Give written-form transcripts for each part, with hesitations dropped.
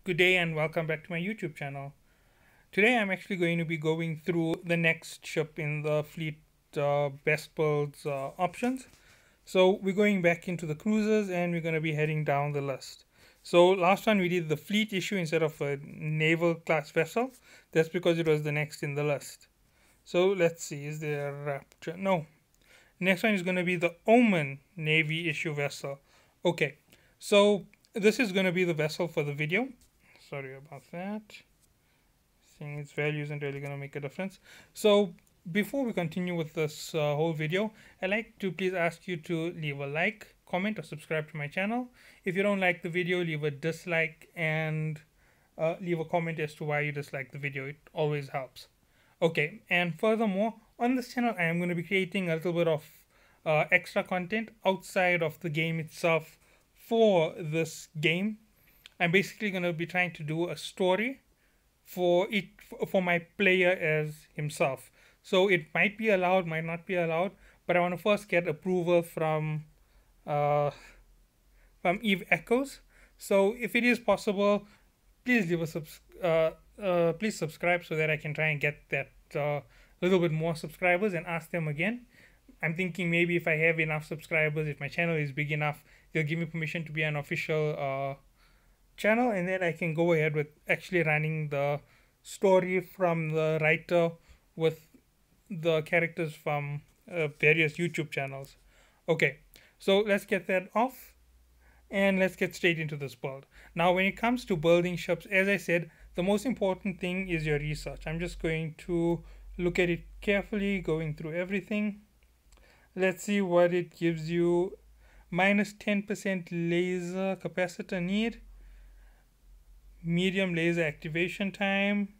Good day and welcome back to my YouTube channel. Today I'm actually going to be going through the next ship in the fleet best builds options. So we're going back into the cruisers and we're going to be heading down the list. So last time we did the fleet issue instead of a naval class vessel. That's because it was the next in the list. So let's see, is there a Rapture? No. Next one is going to be the Omen Navy issue vessel. Okay, so this is going to be the vessel for the video. Sorry about that. Seeing its value isn't really going to make a difference. So before we continue with this whole video, I'd like to please ask you to leave a like, comment, or subscribe to my channel. If you don't like the video, leave a dislike and leave a comment as to why you dislike the video. It always helps. Okay, and furthermore, on this channel, I am going to be creating a little bit of extra content outside of the game itself for this game. I'm basically going to be trying to do a story for my player as himself. So it might be allowed, might not be allowed, but I want to first get approval from Eve Echoes. So if it is possible, please leave a please subscribe so that I can try and get that little bit more subscribers and ask them again. I'm thinking maybe if I have enough subscribers, if my channel is big enough, they'll give me permission to be an official channel, and then I can go ahead with actually running the story from the writer with the characters from various YouTube channels. Okay, so let's get that off and let's get straight into this build. Now when it comes to building ships, as I said, the most important thing is your research. I'm just going to look at it carefully, going through everything. Let's see what it gives you. Minus 10% laser capacitor need, medium laser activation time,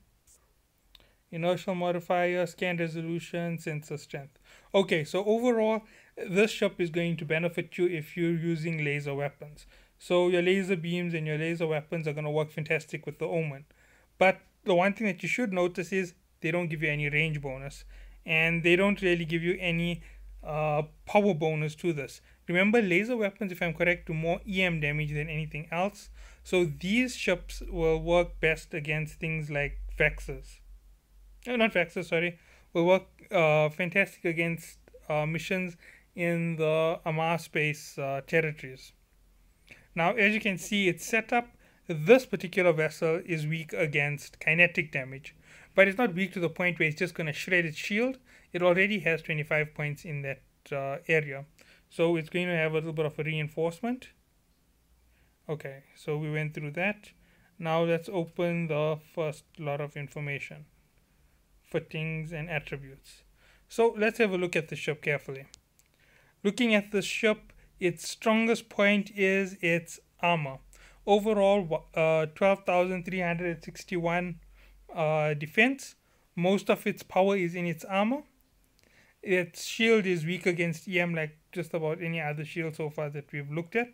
inertial modifier, scan resolution, sensor strength. Okay, so overall, this ship is going to benefit you if you're using laser weapons. So your laser beams and your laser weapons are going to work fantastic with the Omen. But the one thing that you should notice is they don't give you any range bonus, and they don't really give you any power bonus to this. Remember, laser weapons, if I'm correct, do more EM damage than anything else. So these ships will work best against things like Vexes. No, not Vexes, sorry. Will work fantastic against missions in the Amar space territories. Now, as you can see, its setup, this particular vessel is weak against kinetic damage. But it's not weak to the point where it's just going to shred its shield. It already has 25 points in that area. So it's going to have a little bit of a reinforcement. Okay, so we went through that. Now let's open the first lot of information. Fittings and attributes. So let's have a look at the ship carefully. Looking at the ship, its strongest point is its armor. Overall, 12,361 defense. Most of its power is in its armor. Its shield is weak against EM like just about any other shield so far that we've looked at.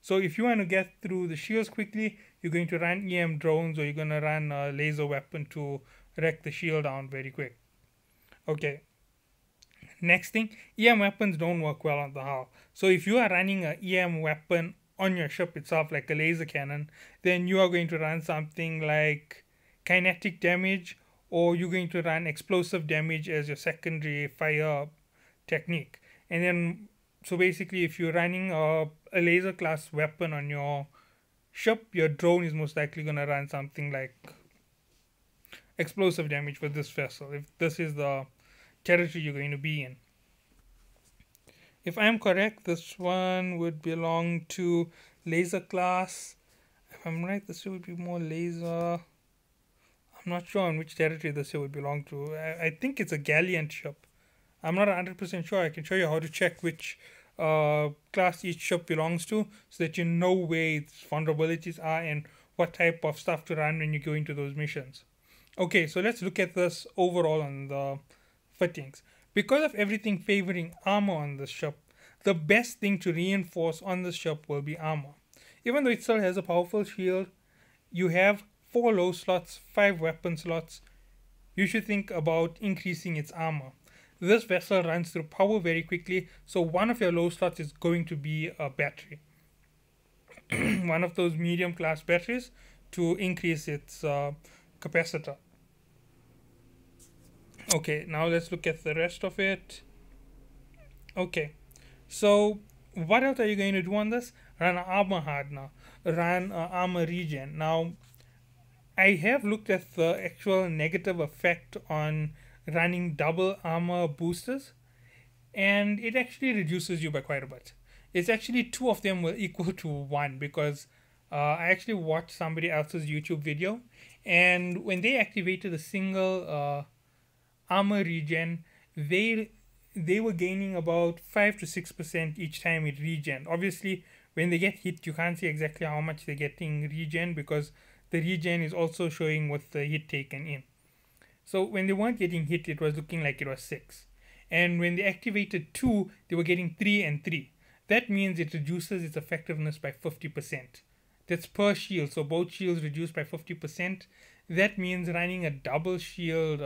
So if you want to get through the shields quickly, you're going to run EM drones, or you're going to run a laser weapon to wreck the shield down very quick. Okay. Next thing, EM weapons don't work well on the hull. So if you are running an EM weapon on your ship itself, like a laser cannon, then you are going to run something like kinetic damage, or you're going to run explosive damage as your secondary fire technique. And then, so basically, if you're running a laser class weapon on your ship, your drone is most likely going to run something like explosive damage for this vessel, if this is the territory you're going to be in. If I'm correct, this one would belong to laser class. If I'm right, this would be more laser. I'm not sure on which territory this would belong to. I think it's a galleon ship. I'm not 100% sure. I can show you how to check which class each ship belongs to, so that you know where its vulnerabilities are and what type of stuff to run when you go into those missions. Okay, so let's look at this overall on the fittings. Because of everything favoring armor on this ship, the best thing to reinforce on this ship will be armor. Even though it still has a powerful shield, you have 4 low slots, 5 weapon slots. You should think about increasing its armor. This vessel runs through power very quickly, so one of your low slots is going to be a battery. One of those medium class batteries to increase its capacitor. Okay, now let's look at the rest of it. Okay, so what else are you going to do on this? Run armor hardener, run armor regen. Now, I have looked at the actual negative effect on running double armor boosters, and it actually reduces you by quite a bit. It's actually two of them will equal to one, because I actually watched somebody else's YouTube video, and when they activated a single armor regen, they they were gaining about 5 to 6% each time it regen. Obviously, when they get hit, you can't see exactly how much they're getting regen, because the regen is also showing what the hit taken in. So when they weren't getting hit, it was looking like it was 6. And when they activated 2, they were getting 3 and 3. That means it reduces its effectiveness by 50%. That's per shield, so both shields reduced by 50%. That means running a double shield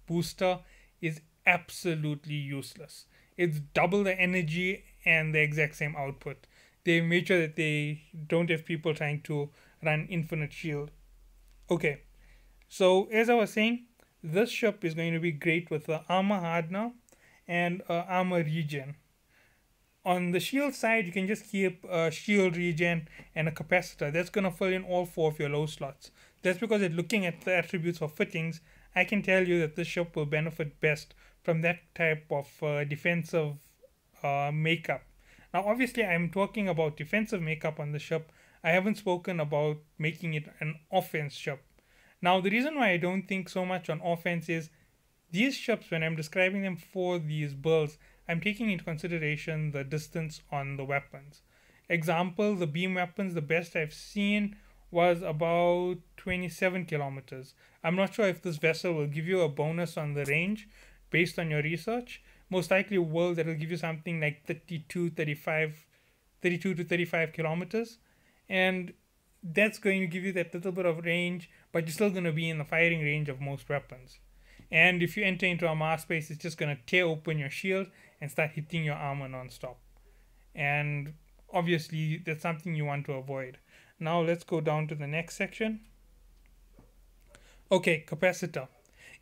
booster is absolutely useless. It's double the energy and the exact same output. They made sure that they don't have people trying to run infinite shield. Okay, so as I was saying, this ship is going to be great with the armor hardener and armor regen. On the shield side, you can just keep a shield regen and a capacitor. That's going to fill in all 4 of your low slots. That's because looking at the attributes for fittings, I can tell you that this ship will benefit best from that type of defensive makeup. Now, obviously, I'm talking about defensive makeup on the ship. I haven't spoken about making it an offense ship. Now, the reason why I don't think so much on offense is these ships, when I'm describing them for these builds, I'm taking into consideration the distance on the weapons. Example, the beam weapons, the best I've seen was about 27 kilometers. I'm not sure if this vessel will give you a bonus on the range based on your research. Most likely will, that will give you something like 32 to 35 kilometers. And that's going to give you that little bit of range, but you're still going to be in the firing range of most weapons. And if you enter into a mass space, it's just going to tear open your shield and start hitting your armor non-stop. And obviously, that's something you want to avoid. Now let's go down to the next section. Okay, capacitor.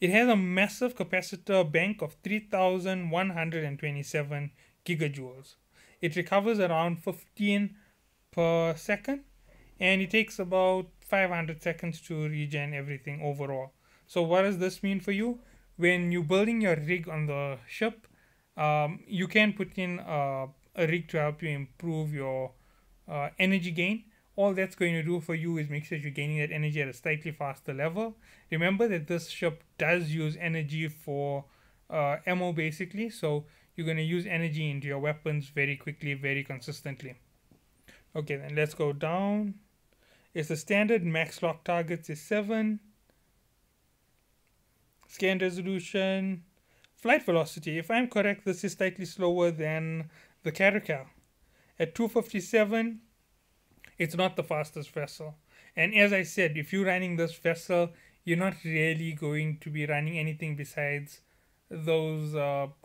It has a massive capacitor bank of 3,127 gigajoules. It recovers around 15 per second, and it takes about 500 seconds to regen everything overall. So what does this mean for you? When you're building your rig on the ship, you can put in a rig to help you improve your energy gain. All that's going to do for you is make sure you're gaining that energy at a slightly faster level. Remember that this ship does use energy for ammo basically, so you're going to use energy into your weapons very quickly, very consistently. Okay, then let's go down. It's the standard max lock targets is 7. Scan resolution. Flight velocity. If I'm correct, this is slightly slower than the Caracal. At 257, it's not the fastest vessel. And as I said, if you're running this vessel, you're not really going to be running anything besides those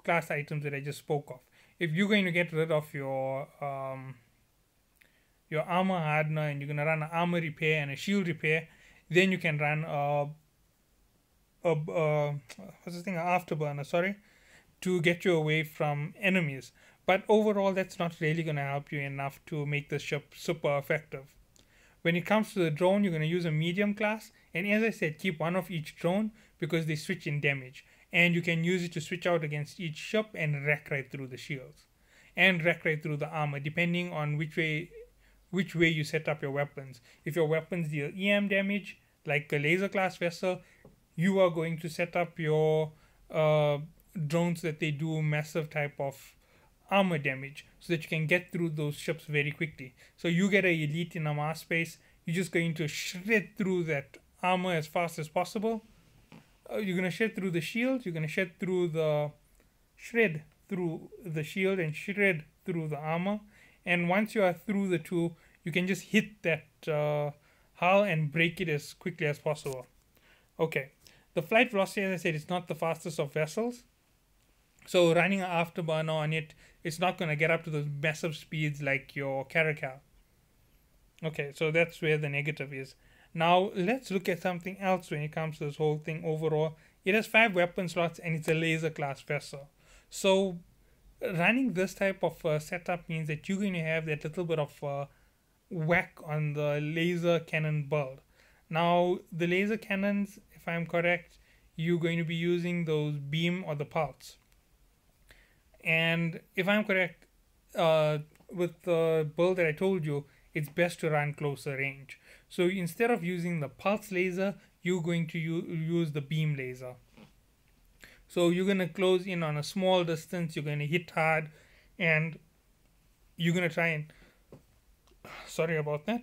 class items that I just spoke of. If you're going to get rid of your armor hardener and you're going to run an armor repair and a shield repair, then you can run an afterburner, to get you away from enemies. But overall, that's not really going to help you enough to make the ship super effective. When it comes to the drone, you're going to use a medium class, and as I said, keep one of each drone because they switch in damage, and you can use it to switch out against each ship and wreck right through the shields and wreck right through the armor, depending on which way you set up your weapons. If your weapons deal EM damage, like a laser class vessel, you are going to set up your drones that they do massive type of armor damage so that you can get through those ships very quickly. So you get an elite in a mass space, you're just going to shred through that armor as fast as possible. You're going to shred through the shield, you're going to shred through the shield and shred through the armor. And once you are through the two, you can just hit that hull and break it as quickly as possible. Okay, the flight velocity, as I said, is not the fastest of vessels. So running an afterburner on it, it's not going to get up to those massive speeds like your Caracal. Okay, so that's where the negative is. Now let's look at something else when it comes to this whole thing overall. It has 5 weapon slots and it's a laser class vessel. So running this type of setup means that you're going to have that little bit of whack on the laser cannon build. Now the laser cannons, if I'm correct, you're going to be using those beam or the pulse. And if I'm correct, with the build that I told you, it's best to run closer range. So instead of using the pulse laser, you're going to use the beam laser. So you're going to close in on a small distance, you're going to hit hard, and you're going to try and, sorry about that,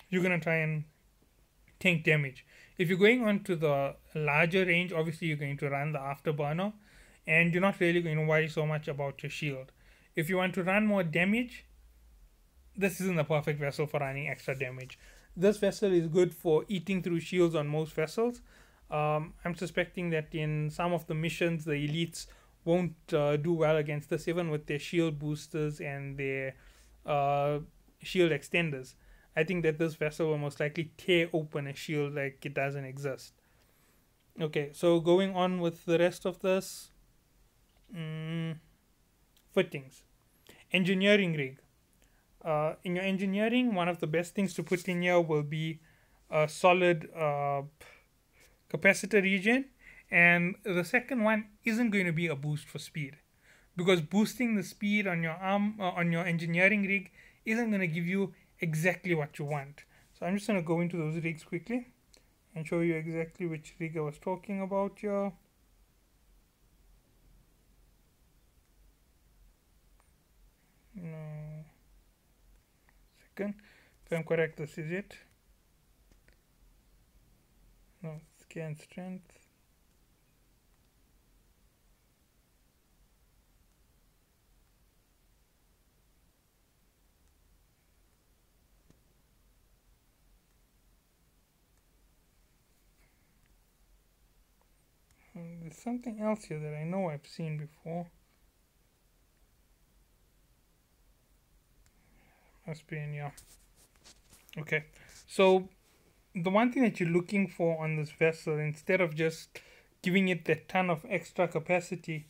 you're going to try and tank damage. If you're going on to the larger range, obviously you're going to run the afterburner, and you're not really going to worry so much about your shield. If you want to run more damage, this isn't the perfect vessel for running extra damage. This vessel is good for eating through shields on most vessels. I'm suspecting that in some of the missions, the elites won't do well against this, even with their shield boosters and their shield extenders. I think that this vessel will most likely tear open a shield like it doesn't exist. Okay, so going on with the rest of this. Fittings. Engineering rig. In your engineering, one of the best things to put in here will be a solid capacitor region, and the second one isn't going to be a boost for speed, because boosting the speed on your on your engineering rig isn't going to give you exactly what you want. So I'm just going to go into those rigs quickly and show you exactly which rig I was talking about here. No. Second. If I'm correct, this is it. No, scan strength. There's something else here that I know I've seen before. Must be in here. Okay, so the one thing that you're looking for on this vessel, instead of just giving it that ton of extra capacity,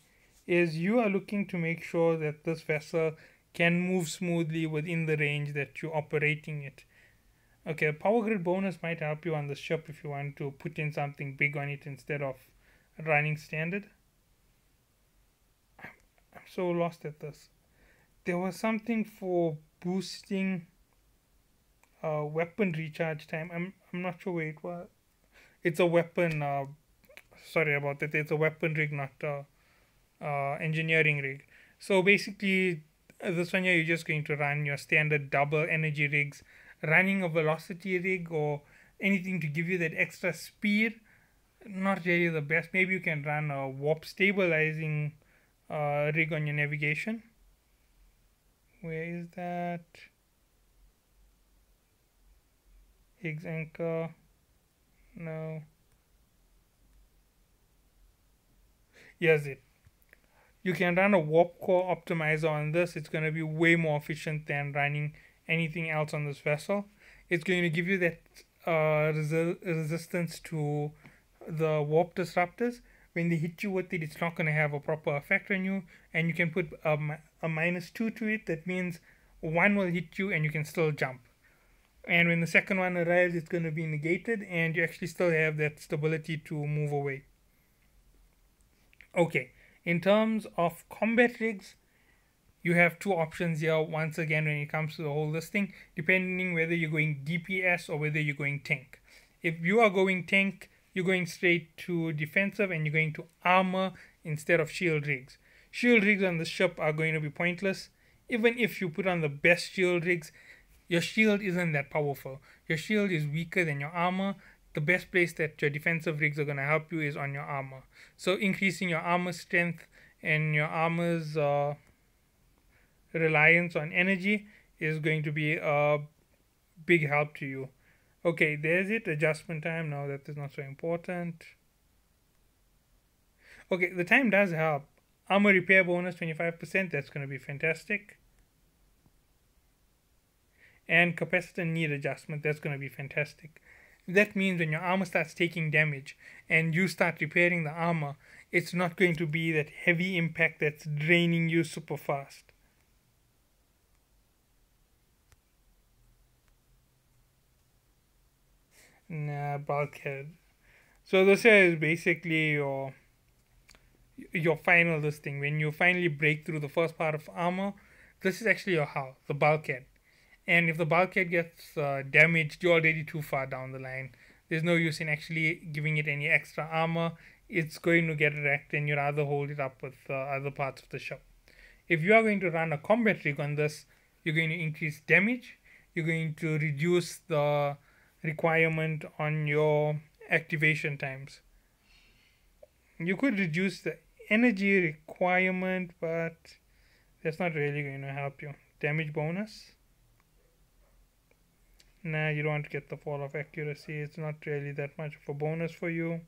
is you are looking to make sure that this vessel can move smoothly within the range that you're operating it. Okay, a power grid bonus might help you on the ship if you want to put in something big on it instead of running standard. I'm so lost at this. There was something for boosting weapon recharge time. I'm not sure where it was. It's a weapon. Sorry about that. It's a weapon rig, not engineering rig. So basically, this one here, you're just going to run your standard double energy rigs. Running a velocity rig or anything to give you that extra speed, not really the best. Maybe you can run a warp stabilizing rig on your navigation. Where is that? Higgs anchor. No. Here's it. You can run a warp core optimizer on this. It's going to be way more efficient than running anything else on this vessel. It's going to give you that resistance to the warp disruptors. When they hit you with it, it's not going to have a proper effect on you, and you can put a -2 to it. That means one will hit you and you can still jump. And when the second one arrives, it's going to be negated, and you actually still have that stability to move away. Okay, in terms of combat rigs, you have two options here once again when it comes to the whole listing, depending whether you're going DPS or whether you're going tank. If you are going tank, you're going straight to defensive and you're going to armor instead of shield rigs. Shield rigs on the ship are going to be pointless. Even if you put on the best shield rigs, your shield isn't that powerful. Your shield is weaker than your armor. The best place that your defensive rigs are going to help you is on your armor. So increasing your armor strength and your armor's reliance on energy is going to be a big help to you. Okay, there's it. Adjustment time. Now that is not so important. Okay, the time does help. Armor repair bonus 25%. That's going to be fantastic. And capacitor need adjustment. That's going to be fantastic. That means when your armor starts taking damage and you start repairing the armor, it's not going to be that heavy impact that's draining you super fast. Nah, Bulkhead. So this here is basically your final this thing. When you finally break through the first part of armor, this is actually your hull, the bulkhead. And if the bulkhead gets damaged, you're already too far down the line. There's no use in actually giving it any extra armor. It's going to get wrecked, and you'd rather hold it up with other parts of the ship. If you are going to run a combat rig on this, you're going to increase damage. You're going to reduce the requirement on your activation times. You could reduce the energy requirement, but that's not really going to help you. Damage bonus. Nah, you don't want to get the fall of accuracy. It's not really that much of a bonus for you.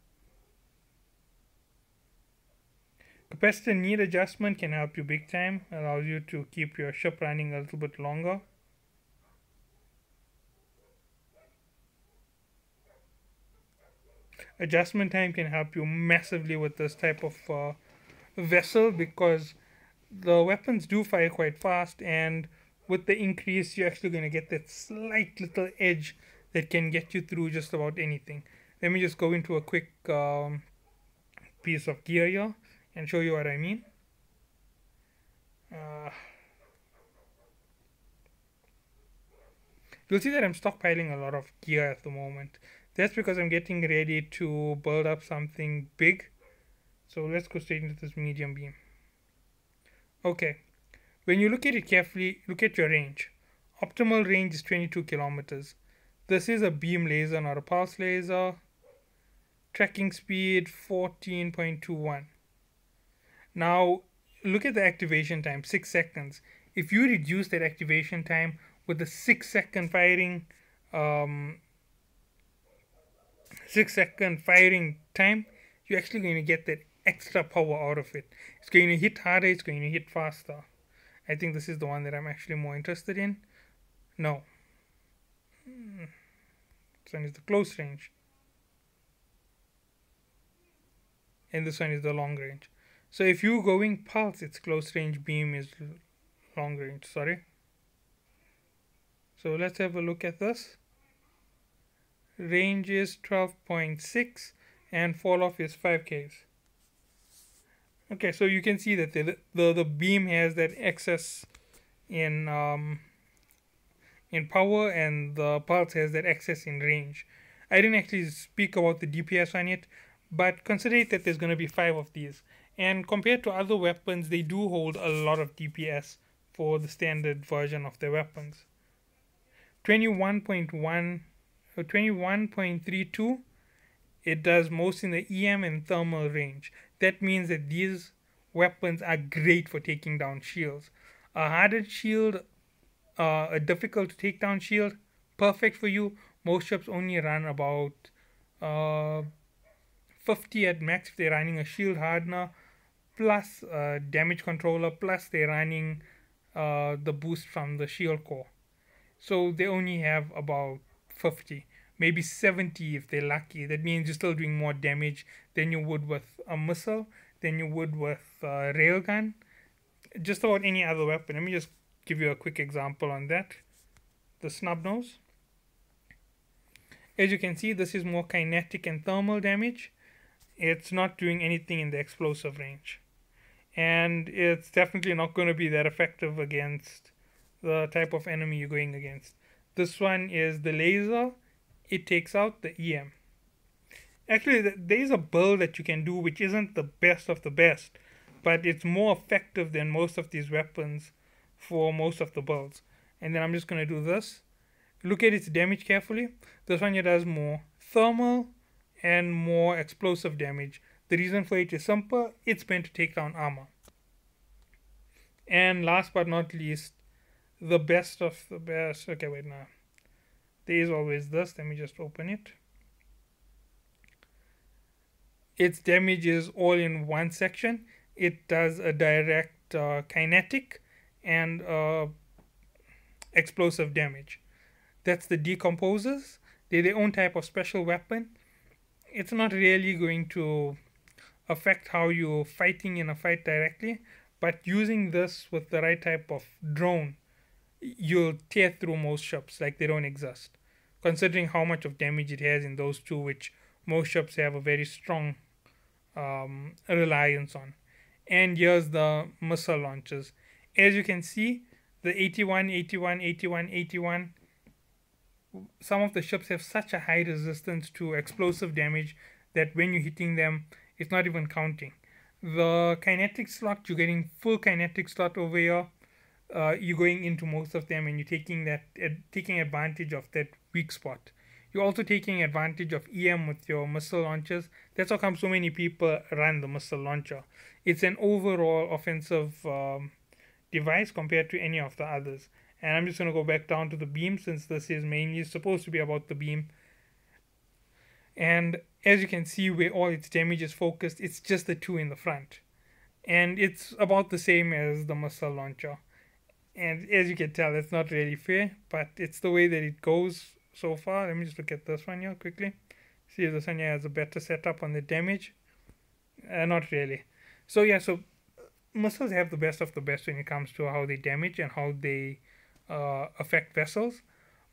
Capacitor need adjustment can help you big time. Allows you to keep your ship running a little bit longer. Adjustment time can help you massively with this type of vessel, because the weapons do fire quite fast, and with the increase you're actually going to get that slight little edge that can get you through just about anything. Let me just go into a quick piece of gear here and show you what I mean. You'll see that I'm stockpiling a lot of gear at the moment. That's because I'm getting ready to build up something big. So let's go straight into this medium beam. Okay, when you look at it carefully, look at your range. Optimal range is 22 kilometers. This is a beam laser, not a pulse laser. Tracking speed 14.21. Now look at the activation time, 6 seconds. If you reduce that activation time with the 6-second firing 6-second firing time, you're actually going to get that extra power out of it. It's going to hit harder, it's going to hit faster. I think this is the one that I'm actually more interested in. No. This one is the close range. And this one is the long range. So if you're going pulse, it's close range, beam is long range, sorry. So let's have a look at this. Range is 12.6 and fall off is 5Ks. Okay, so you can see that the beam has that excess in power, and the pulse has that excess in range. I didn't actually speak about the DPS on it, but consider it that there's going to be 5 of these. And compared to other weapons, they do hold a lot of DPS for the standard version of their weapons. 21.32, it does most in the EM and thermal range. That means that these weapons are great for taking down shields. A hardened shield, a difficult to take down shield, perfect for you. Most ships only run about 50 at max if they're running a shield hardener, plus damage controller, plus they're running the boost from the shield core. So they only have about 50, maybe 70 if they're lucky. That means you're still doing more damage than you would with a missile, than you would with a railgun, just about any other weapon. Let me just give you a quick example on that. The snub nose. As you can see, this is more kinetic and thermal damage. It's not doing anything in the explosive range. And it's definitely not going to be that effective against the type of enemy you're going against. This one is the laser. It takes out the EM. Actually, there is a build that you can do which isn't the best of the best, but it's more effective than most of these weapons for most of the builds. And then I'm just going to do this. Look at its damage carefully. This one here does more thermal and more explosive damage. The reason for it is simple. It's meant to take down armor. And last but not least, the best of the best. Okay, wait, now. There is always this. Let me just open it. Its damage is all in one section. It does a direct kinetic and explosive damage. That's the decomposers. They're their own type of special weapon. It's not really going to affect how you're fighting in a fight directly, but using this with the right type of drone, you'll tear through most ships like they don't exist. Considering how much of damage it has in those two, which most ships have a very strong reliance on. And here's the missile launchers. As you can see, the 81, 81, 81, 81, some of the ships have such a high resistance to explosive damage that when you're hitting them, it's not even counting. The kinetic slot, you're getting full kinetic slot over here. You're going into most of them and you're taking advantage of that weak spot. You're also taking advantage of EM with your missile launchers. That's how come so many people run the missile launcher. It's an overall offensive device compared to any of the others. And I'm just going to go back down to the beam since this is mainly supposed to be about the beam. And as you can see where all its damage is focused, it's just the two in the front. And it's about the same as the missile launcher. And as you can tell, it's not really fair, but it's the way that it goes so far. Let me just look at this one here quickly. See if this one here has a better setup on the damage. Not really. So yeah, so missiles have the best of the best when it comes to how they damage and how they affect vessels.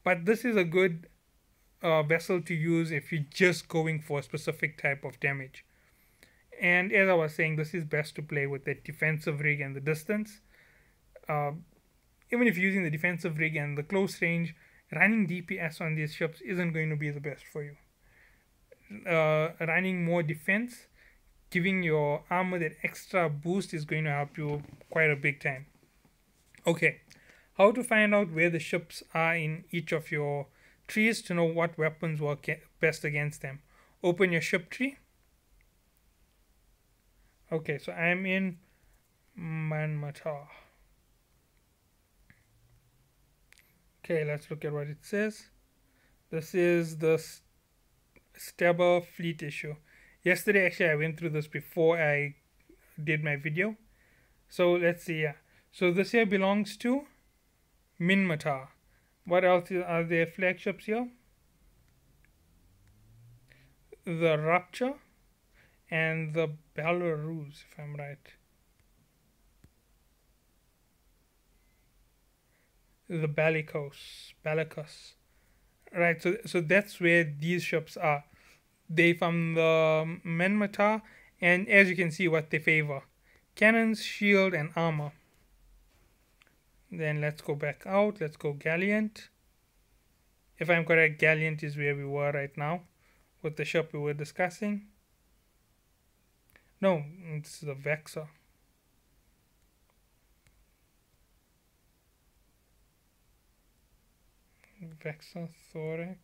But this is a good vessel to use if you're just going for a specific type of damage. And as I was saying, this is best to play with the defensive rig and the distance. Even if you're using the defensive rig and the close range, running DPS on these ships isn't going to be the best for you. Running more defense, giving your armor that extra boost is going to help you quite a big time. Okay, how to find out where the ships are in each of your trees to know what weapons work best against them. Open your ship tree. Okay, so I'm in Manmatar. Okay, let's look at what it says. This is the Stabber fleet issue. Yesterday, actually, I went through this before I did my video. So let's see. Yeah. So this here belongs to Minmatar. What else are there flagships here? The Rapture and the Belarus, if I'm right. The Bellicose. Right, so that's where these ships are. They from the Menmatar, and as you can see what they favor. Cannons, shield, and armor. Then let's go back out. Let's go Gallant. If I'm correct, Gallant is where we were right now with the ship we were discussing. No, it's the Vexor. Vexor, Thorax.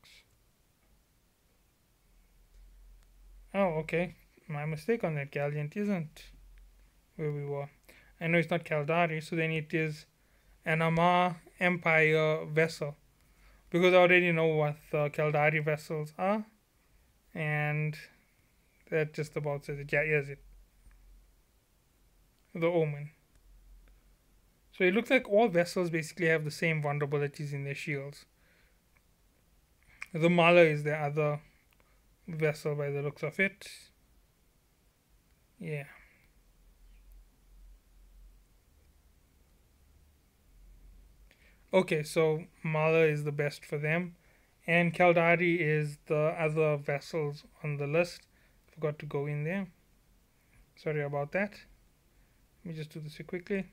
Oh, okay. My mistake on that. Gallant isn't where we were. I know it's not Caldari, so then it is an Amar Empire vessel. Because I already know what the Caldari vessels are. And that just about says it. Yeah, here's it. The Omen. So it looks like all vessels basically have the same vulnerabilities in their shields. The Mala is the other vessel by the looks of it. Yeah. Okay, so Mala is the best for them. And Caldari is the other vessels on the list. Forgot to go in there. Sorry about that. Let me just do this quickly.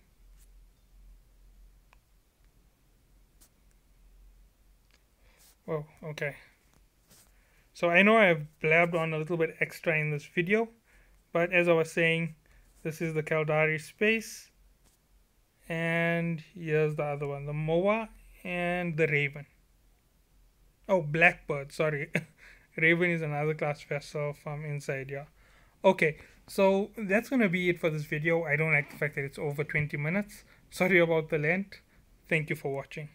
Oh, okay. So I know I've blabbed on a little bit extra in this video, but as I was saying, this is the Caldari space, and here's the other one, the Moa and the Raven. Oh, Blackbird, sorry. Raven is another class vessel from inside here. Okay, so that's going to be it for this video. I don't like the fact that it's over 20 minutes. Sorry about the length. Thank you for watching.